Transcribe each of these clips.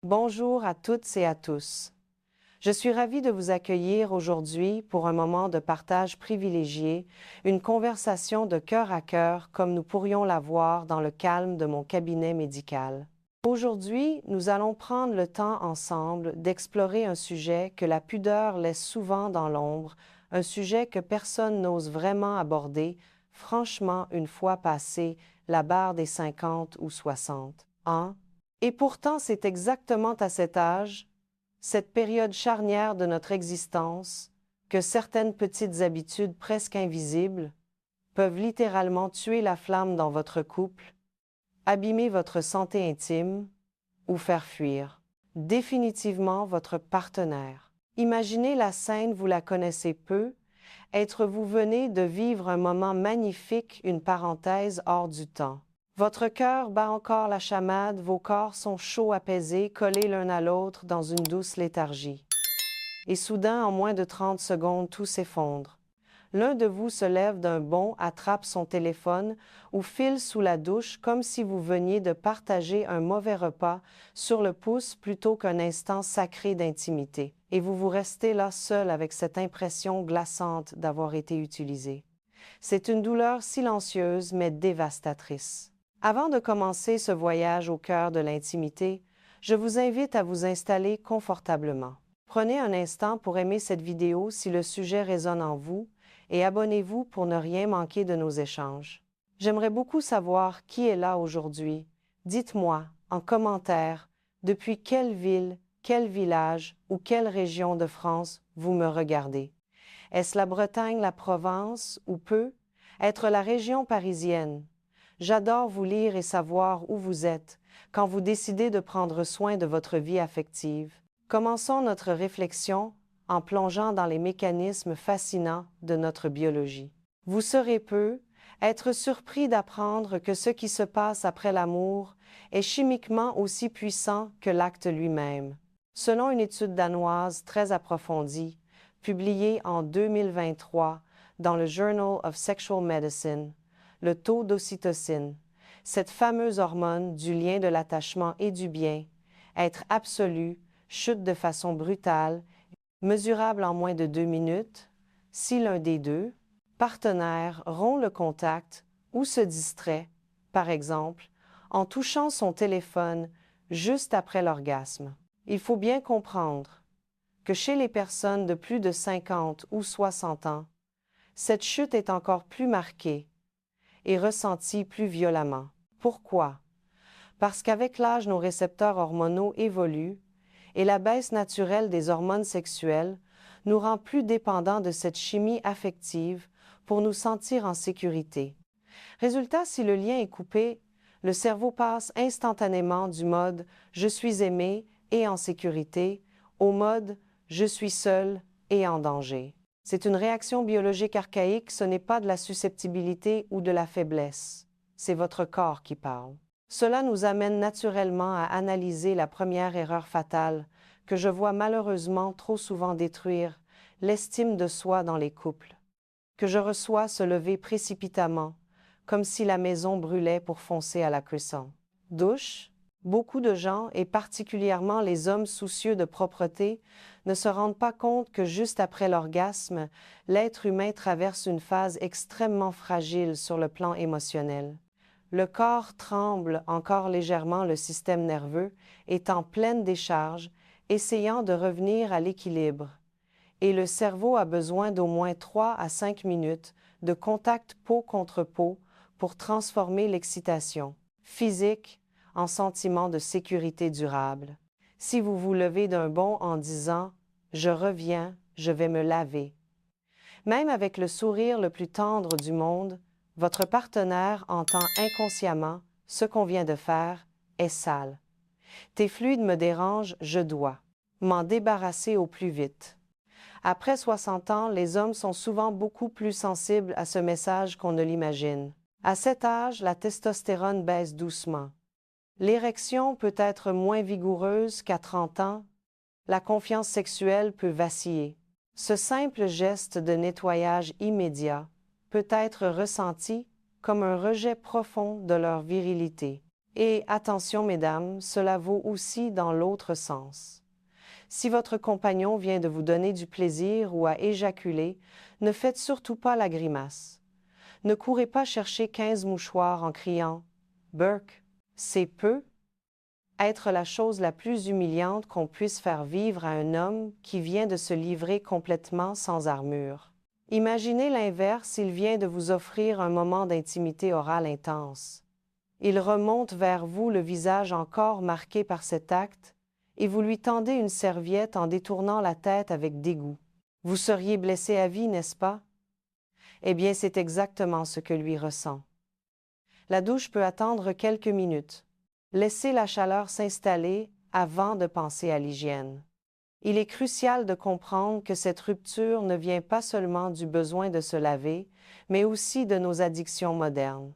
Bonjour à toutes et à tous. Je suis ravie de vous accueillir aujourd'hui pour un moment de partage privilégié, une conversation de cœur à cœur comme nous pourrions l'avoir dans le calme de mon cabinet médical. Aujourd'hui, nous allons prendre le temps ensemble d'explorer un sujet que la pudeur laisse souvent dans l'ombre, un sujet que personne n'ose vraiment aborder, franchement une fois passé la barre des 50 ou 60 ans. Et pourtant, c'est exactement à cet âge, cette période charnière de notre existence, que certaines petites habitudes presque invisibles peuvent littéralement tuer la flamme dans votre couple, abîmer votre santé intime ou faire fuir définitivement votre partenaire. Imaginez la scène, vous la connaissez peu, vous venez de vivre un moment magnifique, une parenthèse hors du temps. Votre cœur bat encore la chamade, vos corps sont chauds apaisés, collés l'un à l'autre dans une douce léthargie. Et soudain, en moins de 30 secondes, tout s'effondre. L'un de vous se lève d'un bond, attrape son téléphone ou file sous la douche comme si vous veniez de partager un mauvais repas sur le pouce plutôt qu'un instant sacré d'intimité. Et vous restez là seul avec cette impression glaçante d'avoir été utilisé. C'est une douleur silencieuse mais dévastatrice. Avant de commencer ce voyage au cœur de l'intimité, je vous invite à vous installer confortablement. Prenez un instant pour aimer cette vidéo si le sujet résonne en vous et abonnez-vous pour ne rien manquer de nos échanges. J'aimerais beaucoup savoir qui est là aujourd'hui. Dites-moi en commentaire depuis quelle ville, quel village ou quelle région de France vous me regardez. Est-ce la Bretagne, la Provence ou peut-être la région parisienne? J'adore vous lire et savoir où vous êtes quand vous décidez de prendre soin de votre vie affective. Commençons notre réflexion en plongeant dans les mécanismes fascinants de notre biologie. Vous serez être surpris d'apprendre que ce qui se passe après l'amour est chimiquement aussi puissant que l'acte lui-même. Selon une étude danoise très approfondie, publiée en 2023 dans le Journal of Sexual Medicine, le taux d'ocytocine, cette fameuse hormone du lien de l'attachement et du bien, être absolu, chute de façon brutale, mesurable en moins de 2 minutes, si l'un des deux partenaires rompt le contact ou se distrait, par exemple, en touchant son téléphone juste après l'orgasme. Il faut bien comprendre que chez les personnes de plus de 50 ou 60 ans, cette chute est encore plus marquée et ressentie plus violemment. Pourquoi? Parce qu'avec l'âge, nos récepteurs hormonaux évoluent et la baisse naturelle des hormones sexuelles nous rend plus dépendants de cette chimie affective pour nous sentir en sécurité. Résultat, si le lien est coupé, le cerveau passe instantanément du mode « je suis aimé et en sécurité » au mode « je suis seul et en danger ». C'est une réaction biologique archaïque, ce n'est pas de la susceptibilité ou de la faiblesse, c'est votre corps qui parle. Cela nous amène naturellement à analyser la première erreur fatale que je vois malheureusement trop souvent détruire l'estime de soi dans les couples, que je reçois se lever précipitamment, comme si la maison brûlait pour foncer à la cuisson. Douche, beaucoup de gens, et particulièrement les hommes soucieux de propreté, ne se rendent pas compte que juste après l'orgasme, l'être humain traverse une phase extrêmement fragile sur le plan émotionnel. Le corps tremble encore légèrement, le système nerveux est en pleine décharge, essayant de revenir à l'équilibre. Et le cerveau a besoin d'au moins 3 à 5 minutes de contact peau contre peau pour transformer l'excitation physique en sentiment de sécurité durable. Si vous vous levez d'un bond en disant « je reviens, je vais me laver », même avec le sourire le plus tendre du monde, votre partenaire entend inconsciemment ce qu'on vient de faire est sale. Tes fluides me dérangent, je dois m'en débarrasser au plus vite. Après 60 ans, les hommes sont souvent beaucoup plus sensibles à ce message qu'on ne l'imagine. À cet âge, la testostérone baisse doucement. L'érection peut être moins vigoureuse qu'à 30 ans. La confiance sexuelle peut vaciller. Ce simple geste de nettoyage immédiat peut être ressenti comme un rejet profond de leur virilité. Et attention, mesdames, cela vaut aussi dans l'autre sens. Si votre compagnon vient de vous donner du plaisir ou a éjaculé, ne faites surtout pas la grimace. Ne courez pas chercher 15 mouchoirs en criant « Burk, c'est peu » être la chose la plus humiliante qu'on puisse faire vivre à un homme qui vient de se livrer complètement sans armure. Imaginez l'inverse, il vient de vous offrir un moment d'intimité orale intense. Il remonte vers vous le visage encore marqué par cet acte, et vous lui tendez une serviette en détournant la tête avec dégoût. Vous seriez blessé à vie, n'est-ce pas? Eh bien, c'est exactement ce que lui ressent. La douche peut attendre quelques minutes. Laissez la chaleur s'installer avant de penser à l'hygiène. Il est crucial de comprendre que cette rupture ne vient pas seulement du besoin de se laver, mais aussi de nos addictions modernes.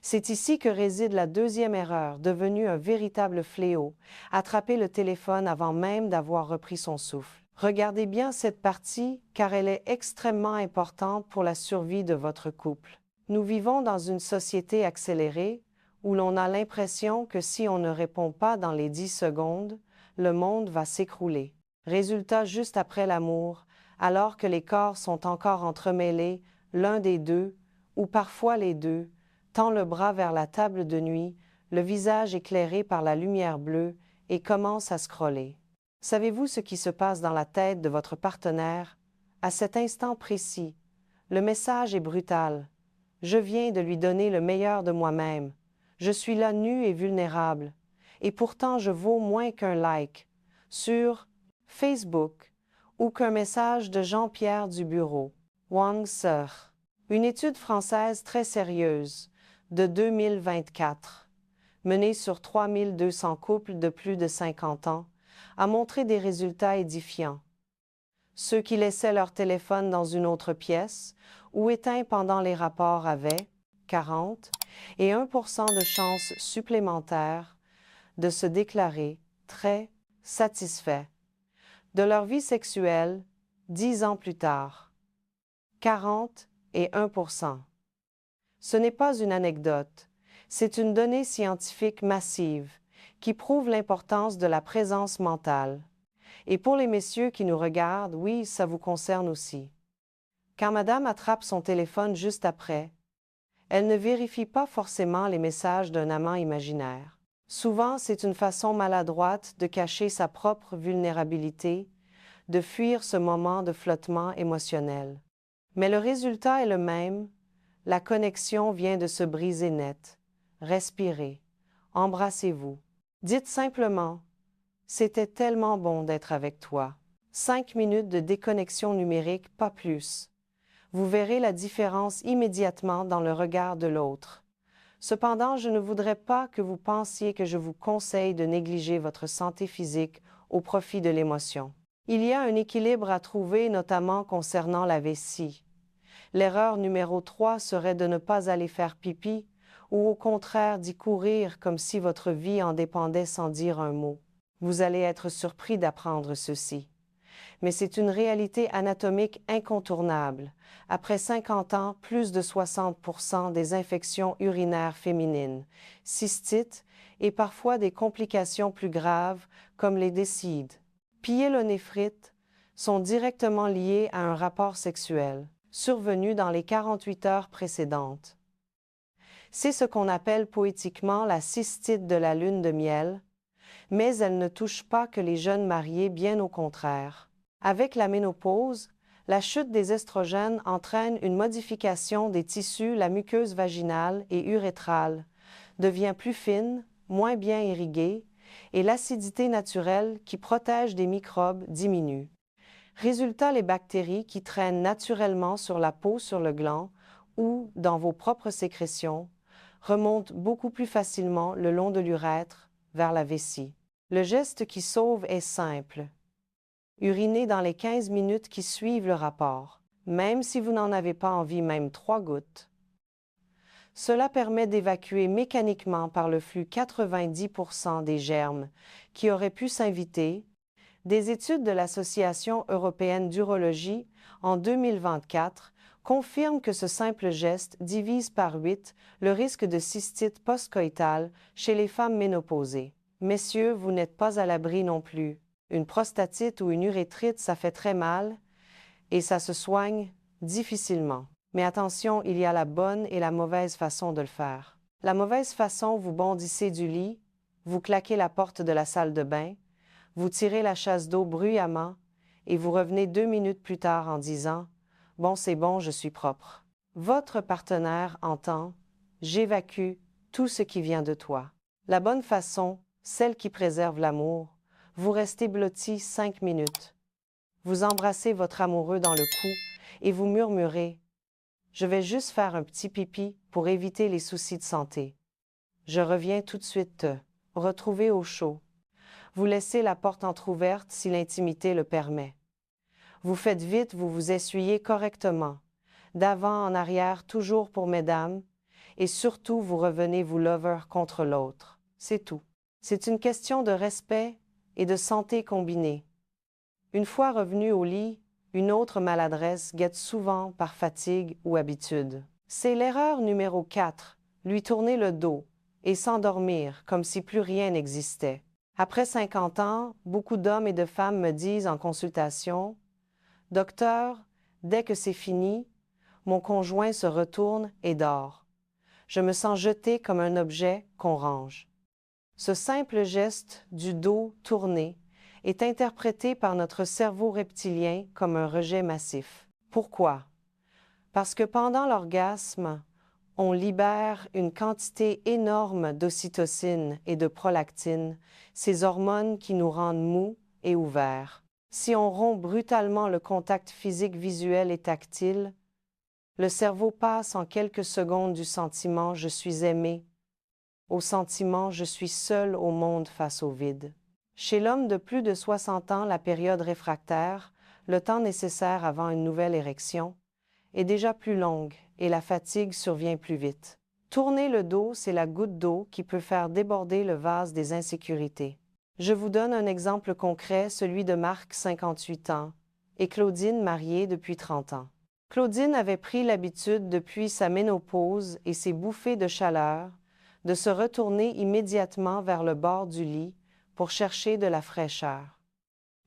C'est ici que réside la deuxième erreur, devenue un véritable fléau, attraper le téléphone avant même d'avoir repris son souffle. Regardez bien cette partie, car elle est extrêmement importante pour la survie de votre couple. Nous vivons dans une société accélérée, où l'on a l'impression que si on ne répond pas dans les 10 secondes, le monde va s'écrouler. Résultat, juste après l'amour, alors que les corps sont encore entremêlés, l'un des deux, ou parfois les deux, tend le bras vers la table de nuit, le visage éclairé par la lumière bleue, et commence à scroller. Savez-vous ce qui se passe dans la tête de votre partenaire? À cet instant précis, le message est brutal. Je viens de lui donner le meilleur de moi-même. Je suis là nu et vulnérable. Et pourtant je vaux moins qu'un like sur Facebook ou qu'un message de Jean-Pierre du bureau. Wang Seur. Une étude française très sérieuse de 2024, menée sur 3200 couples de plus de 50 ans, a montré des résultats édifiants. Ceux qui laissaient leur téléphone dans une autre pièce ou éteint pendant les rapports avaient 40 et 1% de chances supplémentaires de se déclarer très satisfaits de leur vie sexuelle 10 ans plus tard. 40 et 1%. Ce n'est pas une anecdote, c'est une donnée scientifique massive qui prouve l'importance de la présence mentale. Et pour les messieurs qui nous regardent, oui, ça vous concerne aussi. Quand madame attrape son téléphone juste après, elle ne vérifie pas forcément les messages d'un amant imaginaire. Souvent, c'est une façon maladroite de cacher sa propre vulnérabilité, de fuir ce moment de flottement émotionnel. Mais le résultat est le même, la connexion vient de se briser net. Respirez, embrassez-vous. Dites simplement « C'était tellement bon d'être avec toi ». 5 minutes de déconnexion numérique, pas plus. Vous verrez la différence immédiatement dans le regard de l'autre. Cependant, je ne voudrais pas que vous pensiez que je vous conseille de négliger votre santé physique au profit de l'émotion. Il y a un équilibre à trouver, notamment concernant la vessie. L'erreur numéro 3 serait de ne pas aller faire pipi ou au contraire d'y courir comme si votre vie en dépendait sans dire un mot. Vous allez être surpris d'apprendre ceci. Mais c'est une réalité anatomique incontournable. Après 50 ans, plus de 60% des infections urinaires féminines, cystites et parfois des complications plus graves comme les décides, pyélonéphrite, sont directement liées à un rapport sexuel survenu dans les 48 heures précédentes. C'est ce qu'on appelle poétiquement la cystite de la lune de miel, mais elle ne touche pas que les jeunes mariés, bien au contraire. Avec la ménopause, la chute des estrogènes entraîne une modification des tissus, la muqueuse vaginale et urétrale devient plus fine, moins bien irriguée, et l'acidité naturelle qui protège des microbes diminue. Résultat, les bactéries qui traînent naturellement sur la peau, sur le gland ou dans vos propres sécrétions remontent beaucoup plus facilement le long de l'urètre vers la vessie. Le geste qui sauve est simple. Urinez dans les 15 minutes qui suivent le rapport, même si vous n'en avez pas envie, même 3 gouttes. Cela permet d'évacuer mécaniquement par le flux 90% des germes qui auraient pu s'inviter. Des études de l'Association européenne d'urologie en 2024 confirme que ce simple geste divise par 8 le risque de cystite postcoïtale chez les femmes ménopausées. Messieurs, vous n'êtes pas à l'abri non plus. Une prostatite ou une urétrite, ça fait très mal et ça se soigne difficilement. Mais attention, il y a la bonne et la mauvaise façon de le faire. La mauvaise façon, vous bondissez du lit, vous claquez la porte de la salle de bain, vous tirez la chasse d'eau bruyamment et vous revenez 2 minutes plus tard en disant « Bon, c'est bon, je suis propre ». Votre partenaire entend « J'évacue tout ce qui vient de toi ». La bonne façon, celle qui préserve l'amour, vous restez blotti 5 minutes. Vous embrassez votre amoureux dans le cou et vous murmurez « Je vais juste faire un petit pipi pour éviter les soucis de santé. Je reviens tout de suite te retrouver au chaud. » Vous laissez la porte entr'ouverte si l'intimité le permet. Vous faites vite, vous vous essuyez correctement, d'avant en arrière toujours pour mesdames, et surtout vous revenez vous lover contre l'autre. C'est tout. C'est une question de respect et de santé combinée. Une fois revenu au lit, une autre maladresse guette souvent par fatigue ou habitude. C'est l'erreur numéro 4, lui tourner le dos et s'endormir comme si plus rien n'existait. Après 50 ans, beaucoup d'hommes et de femmes me disent en consultation « Docteur, dès que c'est fini, mon conjoint se retourne et dort. Je me sens jeté comme un objet qu'on range. » Ce simple geste du dos tourné est interprété par notre cerveau reptilien comme un rejet massif. Pourquoi? Parce que pendant l'orgasme, on libère une quantité énorme d'ocytocine et de prolactine, ces hormones qui nous rendent mous et ouverts. Si on rompt brutalement le contact physique, visuel et tactile, le cerveau passe en quelques secondes du sentiment « je suis aimé » au sentiment « je suis seul au monde face au vide ». Chez l'homme de plus de 60 ans, la période réfractaire, le temps nécessaire avant une nouvelle érection, est déjà plus longue et la fatigue survient plus vite. Tourner le dos, c'est la goutte d'eau qui peut faire déborder le vase des insécurités. Je vous donne un exemple concret, celui de Marc, 58 ans, et Claudine, mariée depuis 30 ans. Claudine avait pris l'habitude depuis sa ménopause et ses bouffées de chaleur de se retourner immédiatement vers le bord du lit pour chercher de la fraîcheur.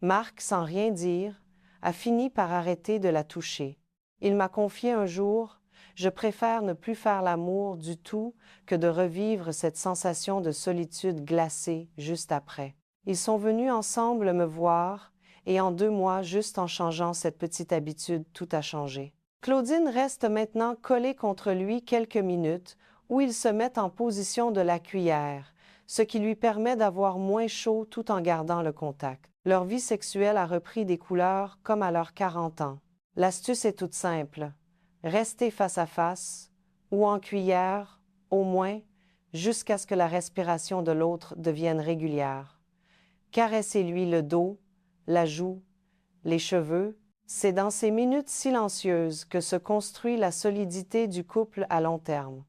Marc, sans rien dire, a fini par arrêter de la toucher. Il m'a confié un jour « Je préfère ne plus faire l'amour du tout que de revivre cette sensation de solitude glacée juste après. » Ils sont venus ensemble me voir et en 2 mois, juste en changeant cette petite habitude, tout a changé. Claudine reste maintenant collée contre lui quelques minutes où ils se mettent en position de la cuillère, ce qui lui permet d'avoir moins chaud tout en gardant le contact. Leur vie sexuelle a repris des couleurs comme à leurs 40 ans. L'astuce est toute simple. Restez face à face ou en cuillère, au moins, jusqu'à ce que la respiration de l'autre devienne régulière. Caressez-lui le dos, la joue, les cheveux. C'est dans ces minutes silencieuses que se construit la solidité du couple à long terme.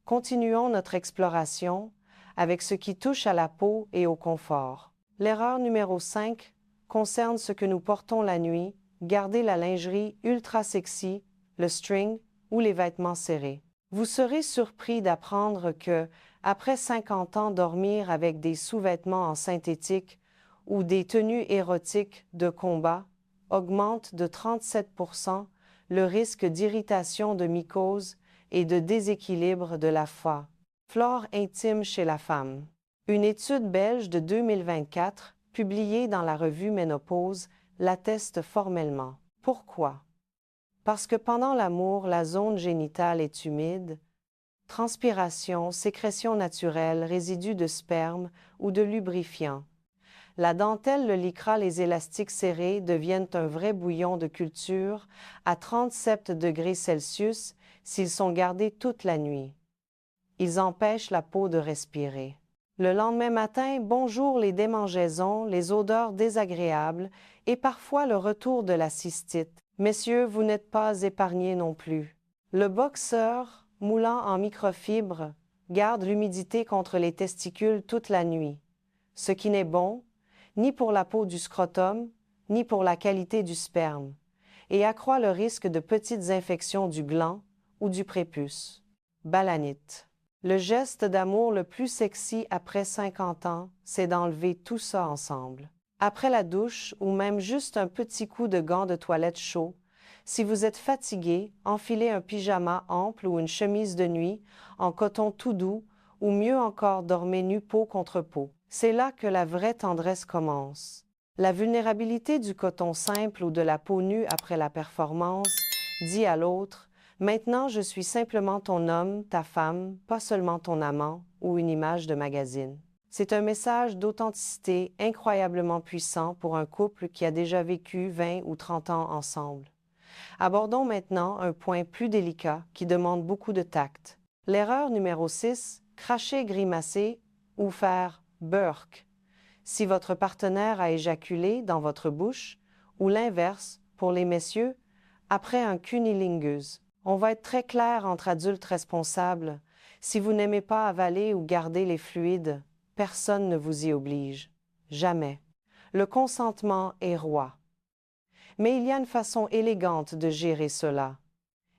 Continuons notre exploration avec ce qui touche à la peau et au confort. L'erreur numéro 5 concerne ce que nous portons la nuit, garder la lingerie ultra sexy, le string ou les vêtements serrés. Vous serez surpris d'apprendre que, après 50 ans, dormir avec des sous-vêtements en synthétique ou des tenues érotiques de combat augmente de 37% le risque d'irritation de mycose et de déséquilibre de la flore intime chez la femme. Une étude belge de 2024, publiée dans la revue Ménopause, l'atteste formellement. Pourquoi? Parce que pendant l'amour, la zone génitale est humide, transpiration, sécrétion naturelle, résidus de sperme ou de lubrifiant. La dentelle, le lycra, les élastiques serrés deviennent un vrai bouillon de culture à 37 degrés Celsius s'ils sont gardés toute la nuit. Ils empêchent la peau de respirer. Le lendemain matin, bonjour les démangeaisons, les odeurs désagréables et parfois le retour de la cystite. Messieurs, vous n'êtes pas épargnés non plus. Le boxeur, moulant en microfibres, garde l'humidité contre les testicules toute la nuit, ce qui n'est bon ni pour la peau du scrotum, ni pour la qualité du sperme. et accroît le risque de petites infections du gland ou du prépuce. Balanite. Le geste d'amour le plus sexy après 50 ans, c'est d'enlever tout ça ensemble. Après la douche ou même juste un petit coup de gant de toilette chaud, si vous êtes fatigué, enfilez un pyjama ample ou une chemise de nuit en coton tout doux ou mieux encore dormez nu peau contre peau. C'est là que la vraie tendresse commence. La vulnérabilité du coton simple ou de la peau nue après la performance dit à l'autre « Maintenant je suis simplement ton homme, ta femme, pas seulement ton amant ou une image de magazine ». C'est un message d'authenticité incroyablement puissant pour un couple qui a déjà vécu 20 ou 30 ans ensemble. Abordons maintenant un point plus délicat qui demande beaucoup de tact. L'erreur numéro 6, cracher, grimacer ou faire « burk ». Si votre partenaire a éjaculé dans votre bouche, ou l'inverse, pour les messieurs, après un cunnilingus. On va être très clair entre adultes responsables. Si vous n'aimez pas avaler ou garder les fluides, personne ne vous y oblige. Jamais. Le consentement est roi. Mais il y a une façon élégante de gérer cela,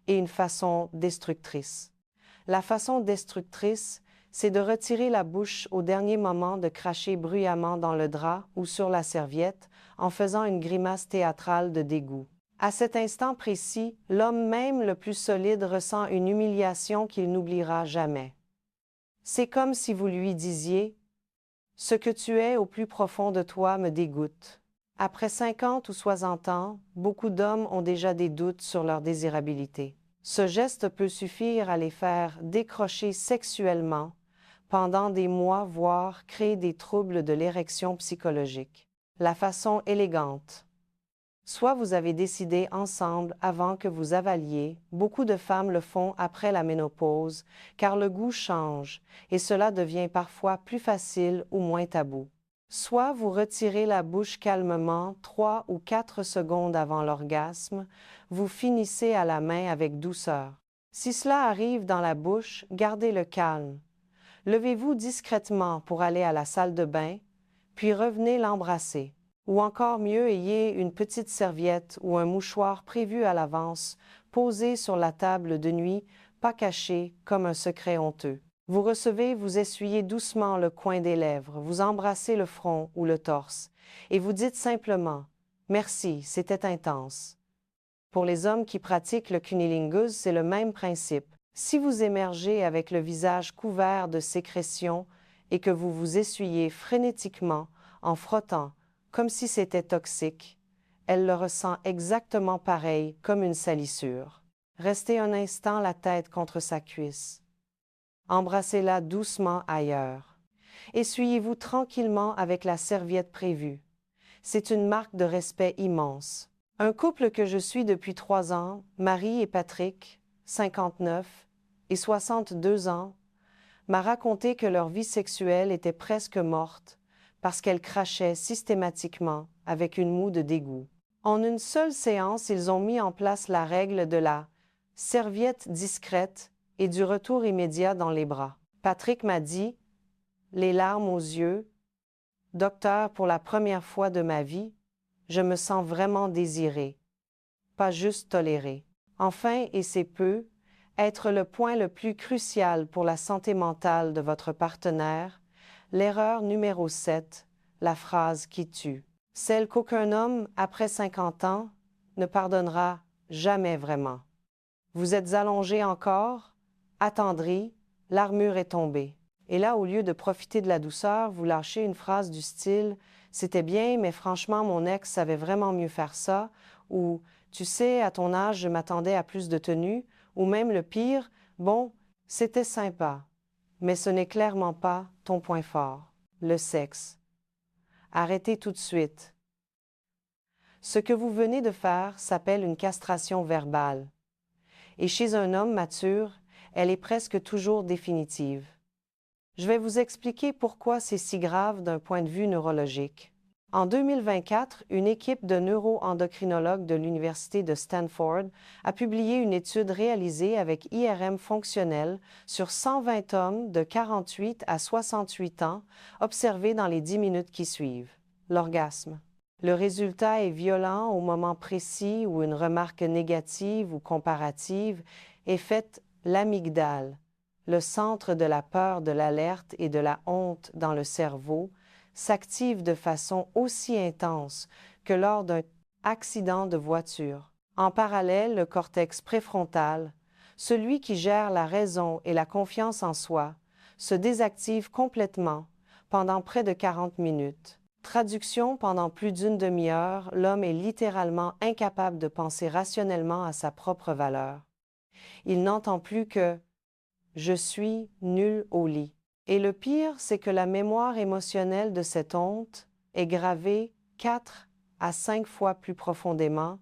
et une façon destructrice. La façon destructrice, c'est de retirer la bouche au dernier moment, de cracher bruyamment dans le drap ou sur la serviette en faisant une grimace théâtrale de dégoût. À cet instant précis, l'homme même le plus solide ressent une humiliation qu'il n'oubliera jamais. C'est comme si vous lui disiez « Ce que tu es au plus profond de toi me dégoûte ». Après 50 ou 60 ans, beaucoup d'hommes ont déjà des doutes sur leur désirabilité. Ce geste peut suffire à les faire décrocher sexuellement pendant des mois, voire créer des troubles de l'érection psychologique. La façon élégante. Soit vous avez décidé ensemble avant que vous avaliez, beaucoup de femmes le font après la ménopause, car le goût change et cela devient parfois plus facile ou moins tabou. Soit vous retirez la bouche calmement 3 ou 4 secondes avant l'orgasme, vous finissez à la main avec douceur. Si cela arrive dans la bouche, gardez le calme. Levez-vous discrètement pour aller à la salle de bain, puis revenez l'embrasser. Ou encore mieux, ayez une petite serviette ou un mouchoir prévu à l'avance, posé sur la table de nuit, pas caché comme un secret honteux. Vous recevez, vous essuyez doucement le coin des lèvres, vous embrassez le front ou le torse, et vous dites simplement « Merci, c'était intense ». Pour les hommes qui pratiquent le cunnilingus, c'est le même principe. Si vous émergez avec le visage couvert de sécrétions et que vous vous essuyez frénétiquement en frottant, comme si c'était toxique, elle le ressent exactement pareil comme une salissure. Restez un instant la tête contre sa cuisse. Embrassez-la doucement ailleurs. Essuyez-vous tranquillement avec la serviette prévue. C'est une marque de respect immense. Un couple que je suis depuis 3 ans, Marie et Patrick, 59 et 62 ans, m'a raconté que leur vie sexuelle était presque morte parce qu'elle crachait systématiquement avec une moue de dégoût. En une seule séance, ils ont mis en place la règle de la serviette discrète et du retour immédiat dans les bras. Patrick m'a dit, les larmes aux yeux, « Docteur, pour la première fois de ma vie, je me sens vraiment désiré, pas juste toléré. » Enfin, et c'est peu, être le point le plus crucial pour la santé mentale de votre partenaire, l'erreur numéro 7, la phrase qui tue. Celle qu'aucun homme, après 50 ans, ne pardonnera jamais vraiment. Vous êtes allongé encore, attendri, l'armure est tombée. Et là, au lieu de profiter de la douceur, vous lâchez une phrase du style « C'était bien, mais franchement, mon ex savait vraiment mieux faire ça » ou « Tu sais, à ton âge, je m'attendais à plus de tenue » ou même le pire « Bon, c'était sympa, mais ce n'est clairement pas ton point fort, le sexe. » Arrêtez tout de suite. Ce que vous venez de faire s'appelle une castration verbale. Et chez un homme mature, elle est presque toujours définitive. Je vais vous expliquer pourquoi c'est si grave d'un point de vue neurologique. En 2024, une équipe de neuro-endocrinologues de l'Université de Stanford a publié une étude réalisée avec IRM fonctionnel sur 120 hommes de 48 à 68 ans observés dans les 10 minutes qui suivent. L'orgasme. Le résultat est violent au moment précis où une remarque négative ou comparative est faite. L'amygdale, le centre de la peur, de l'alerte et de la honte dans le cerveau, s'active de façon aussi intense que lors d'un accident de voiture. En parallèle, le cortex préfrontal, celui qui gère la raison et la confiance en soi, se désactive complètement pendant près de 40 minutes. Traduction: pendant plus d'une demi-heure, l'homme est littéralement incapable de penser rationnellement à sa propre valeur. Il n'entend plus que « je suis nul au lit ». Et le pire, c'est que la mémoire émotionnelle de cette honte est gravée 4 à 5 fois plus profondément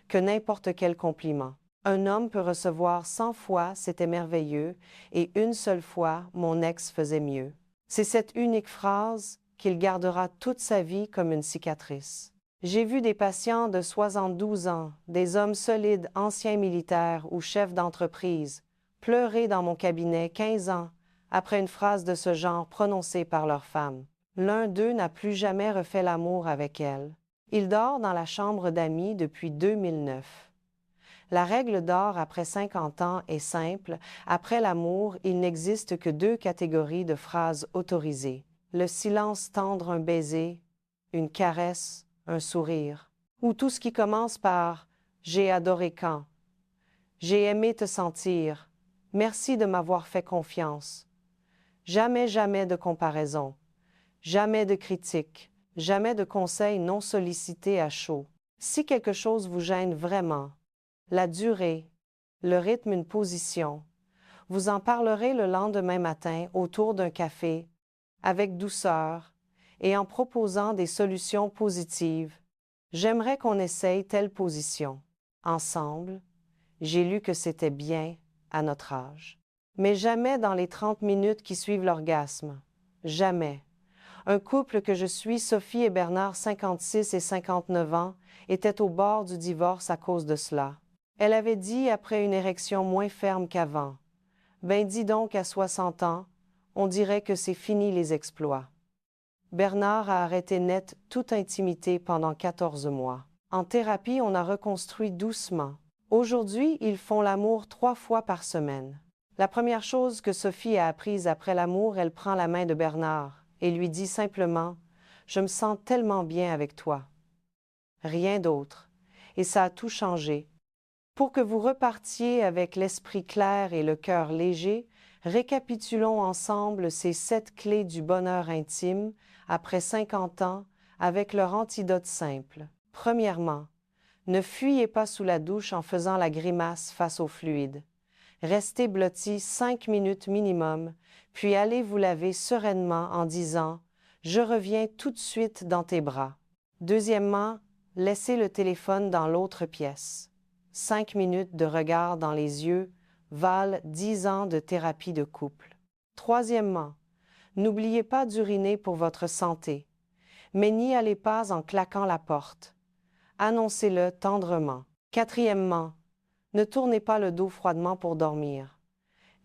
que n'importe quel compliment. Un homme peut recevoir 100 fois « c'était merveilleux » et une seule fois « mon ex faisait mieux ». C'est cette unique phrase qu'il gardera toute sa vie comme une cicatrice. J'ai vu des patients de 72 ans, des hommes solides, anciens militaires ou chefs d'entreprise, pleurer dans mon cabinet 15 ans après une phrase de ce genre prononcée par leur femme. L'un d'eux n'a plus jamais refait l'amour avec elle. Il dort dans la chambre d'amis depuis 2009. La règle d'or après 50 ans est simple: après l'amour, il n'existe que 2 catégories de phrases autorisées. Le silence tendre, un baiser, une caresse, un sourire, ou tout ce qui commence par « j'ai adoré quand »,« j'ai aimé te sentir »,« merci de m'avoir fait confiance ». Jamais, jamais de comparaison, jamais de critique, jamais de conseils non sollicités à chaud. Si quelque chose vous gêne vraiment, la durée, le rythme, une position, vous en parlerez le lendemain matin autour d'un café, avec douceur et en proposant des solutions positives. J'aimerais qu'on essaye telle position. Ensemble, j'ai lu que c'était bien à notre âge. Mais jamais dans les 30 minutes qui suivent l'orgasme. Jamais. Un couple que je suis, Sophie et Bernard, 56 et 59 ans, était au bord du divorce à cause de cela. Elle avait dit après une érection moins ferme qu'avant: « Ben dis donc, à 60 ans, on dirait que c'est fini les exploits. » Bernard a arrêté net toute intimité pendant 14 mois. En thérapie, on a reconstruit doucement. Aujourd'hui, ils font l'amour 3 fois par semaine. La première chose que Sophie a apprise après l'amour, elle prend la main de Bernard et lui dit simplement « Je me sens tellement bien avec toi. » Rien d'autre. Et ça a tout changé. Pour que vous repartiez avec l'esprit clair et le cœur léger, récapitulons ensemble ces 7 clés du bonheur intime après 50 ans avec leur antidote simple. Premièrement, ne fuyez pas sous la douche en faisant la grimace face au fluide. Restez blotti 5 minutes minimum, puis allez vous laver sereinement en disant « Je reviens tout de suite dans tes bras ». Deuxièmement, laissez le téléphone dans l'autre pièce. 5 minutes de regard dans les yeux valent 10 ans de thérapie de couple. Troisièmement, n'oubliez pas d'uriner pour votre santé, mais n'y allez pas en claquant la porte. Annoncez-le tendrement. Quatrièmement, ne tournez pas le dos froidement pour dormir.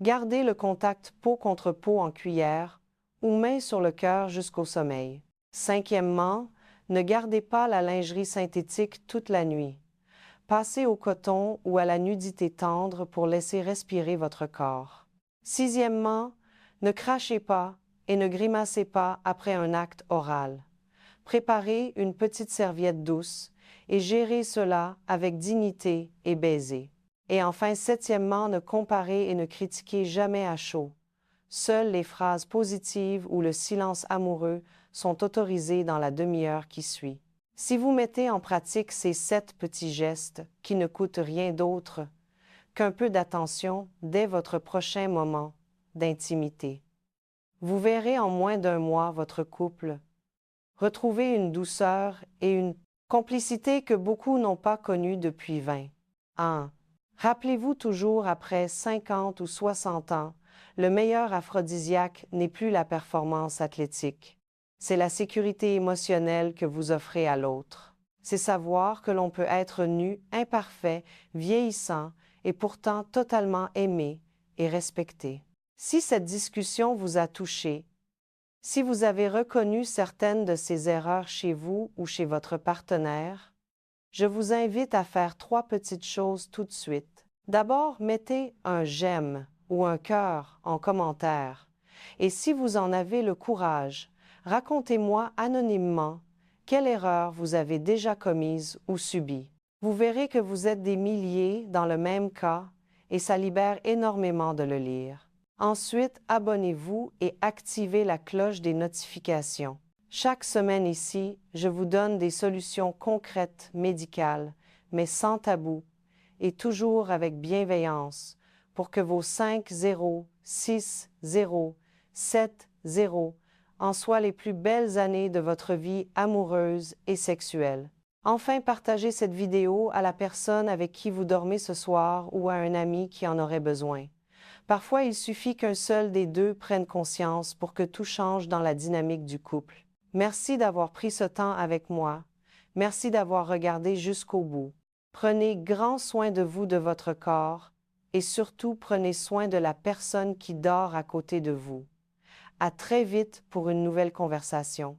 Gardez le contact peau contre peau en cuillère ou main sur le cœur jusqu'au sommeil. Cinquièmement, ne gardez pas la lingerie synthétique toute la nuit. Passez au coton ou à la nudité tendre pour laisser respirer votre corps. Sixièmement, ne crachez pas et ne grimacez pas après un acte oral. Préparez une petite serviette douce et gérez cela avec dignité et baiser. Et enfin, septièmement, ne comparez et ne critiquez jamais à chaud. Seules les phrases positives ou le silence amoureux sont autorisés dans la demi-heure qui suit. Si vous mettez en pratique ces 7 petits gestes qui ne coûtent rien d'autre qu'un peu d'attention dès votre prochain moment d'intimité, vous verrez en moins d'1 mois votre couple retrouver une douceur et une complicité que beaucoup n'ont pas connue depuis 20 ans. Rappelez-vous toujours, après 50 ou 60 ans, le meilleur aphrodisiaque n'est plus la performance athlétique. C'est la sécurité émotionnelle que vous offrez à l'autre. C'est savoir que l'on peut être nu, imparfait, vieillissant et pourtant totalement aimé et respecté. Si cette discussion vous a touché, Si vous avez reconnu certaines de ces erreurs chez vous ou chez votre partenaire, je vous invite à faire 3 petites choses tout de suite. D'abord, mettez un j'aime ou un cœur en commentaire. Et si vous en avez le courage, racontez-moi anonymement quelle erreur vous avez déjà commise ou subie. Vous verrez que vous êtes des milliers dans le même cas et ça libère énormément de le lire. Ensuite, abonnez-vous et activez la cloche des notifications. Chaque semaine ici, je vous donne des solutions concrètes, médicales, mais sans tabou, et toujours avec bienveillance, pour que vos 5-0, 6-0, 7-0 en soient les plus belles années de votre vie amoureuse et sexuelle. Enfin, partagez cette vidéo à la personne avec qui vous dormez ce soir ou à un ami qui en aurait besoin. Parfois, il suffit qu'un seul des deux prenne conscience pour que tout change dans la dynamique du couple. Merci d'avoir pris ce temps avec moi. Merci d'avoir regardé jusqu'au bout. Prenez grand soin de vous, de votre corps, et surtout prenez soin de la personne qui dort à côté de vous. À très vite pour une nouvelle conversation.